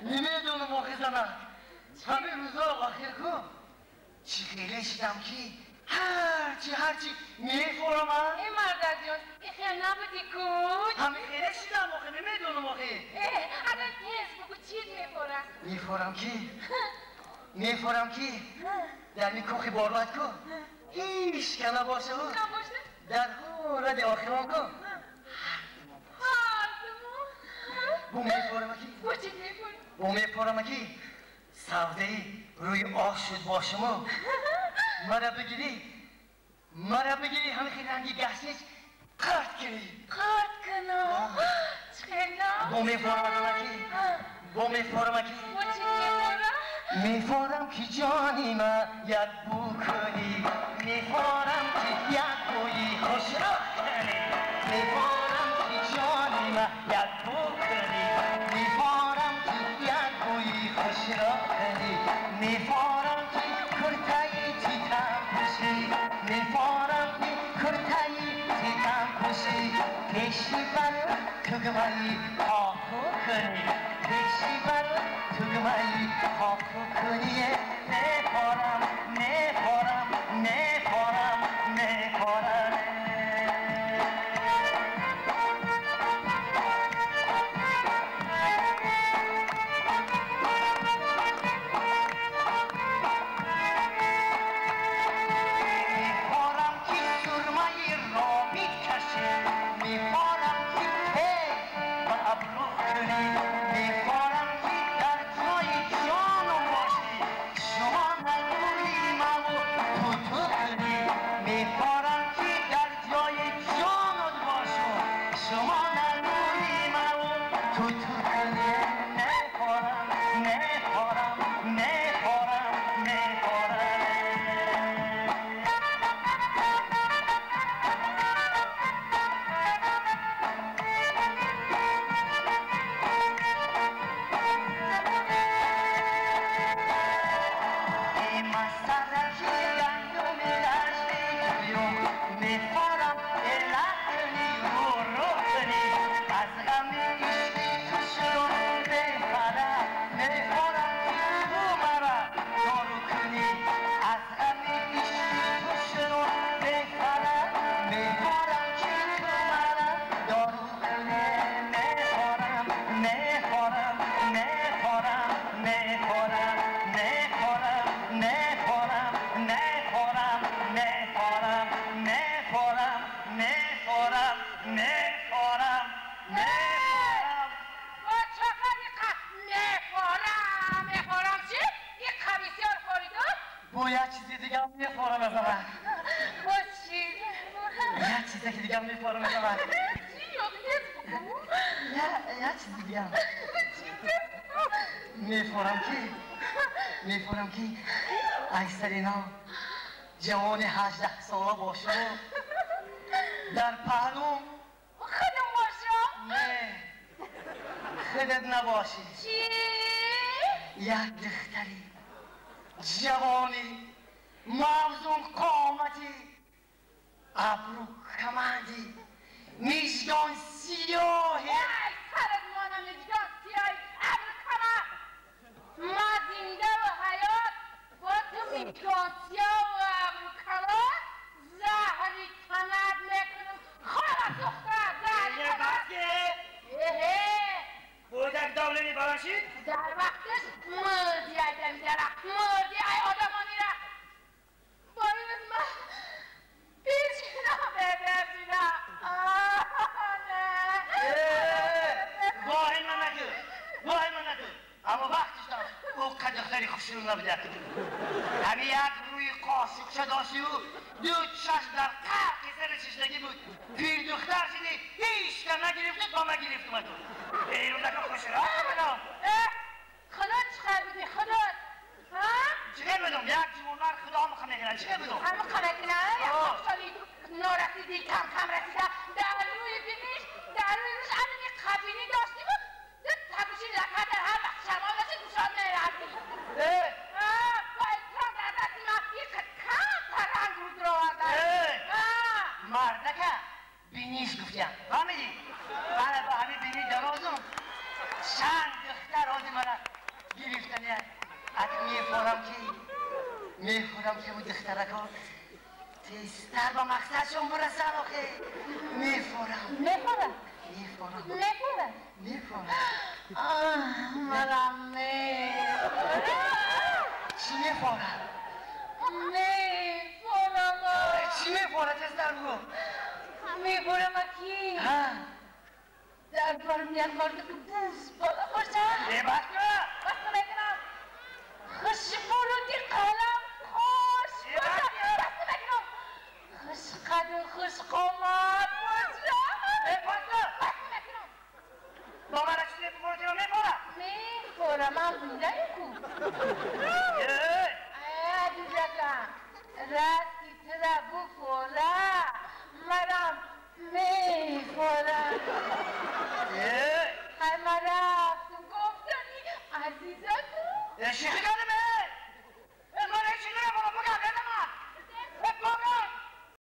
نمیدونم آخه زنم همه روزا آخر کن چی خیلی شدم که هرچی میفورم این مردد جان این خیلی نبودی کود همه خیلی شدم آخه نمیدونم آخه الان تیز بگو چیز میفورم میفورم که در این کوخی بارباد کن هیچ که نباشه در حالت آخران کن بو میفورم که سودهی روی آه شد با شما مرا بگیری همه خیلی رنگی گشتش قرد کنی بو میفورم که میفورم که جانی من یک بو کنی میفورم که یک بویی خوش را کنی میفورم که جانی من یک بو کنی میفورم که یک بویی خوش را کنی میفورم که کرتایی تیتم پوشی میفورم که کرتایی تیتم پوشی پیشی بر تگمایی آخو کنی پیشی بر تگمایی آخو کنی میفورم میفورم که اکثر اینا جوان 18 ساله باشه در پهلوم خودم باشم؟ نه خودت نباشی چی؟ یک دختری جوانی موزون قامتی ابرو کمندی میزگان سیاهی سرت مانم میزگان سیاهی ابرو کمند ما زنده و حیات با تو میزگان سیاه و ابرو کمند زهری کمند میکنم خواهد دختر زهری کمند بودک دولمی باشید؟ در وقتش مردی ایدم درخت مردی ای آدمانی را باید من پیچینا ببرسینا واهی من نکن اما وقتش داشت او قدختری خوشون نبوده همه یک روی قاسق شداشی و دو چشم در قرق سر ششتگی بود پیر دختر شدی هیچ کم نگرفتید با من گرفتم تو بیرون نکن خوش را کنم خدا چقدر بودی خدا چقدر بدم یک جمعه خدا مخم نکنم چقدر بدم همه خم نکنم یک خوشحالی نارسیدی کم رسیده در روی بینیش در روی روش همین یک خبینی داشتی بود تبوشی لکه در هر وقت شرمان داشتی گوشان میرفتی با اکرام در دستی مفتی کم ترنگ بود رو آردن مردکه بینیش گفتیم فهمیدی؟ بله که بود دخترکان تیستر با مقصدشون برسن آخه مفورم مفورم مفورم مفورم مفورم مرم مفورم چی مفورم؟ مفورم چی مفورم تیستر بگو؟ مفورم کی؟ در برمیان مرده که بوز بالا خوشم ببخش بسته بکنم خوش برودی قلم خوش باشم بسته بکنم خوش قد و خوش قامت باشم ببخش بسته بکنم با من چیزی بفرده رو مفورم مفورم هم بینده کو عزیزکم راستی ترا بفوره مرم مفورم های مرم تو گفتنی عزیزکم شیخی کنه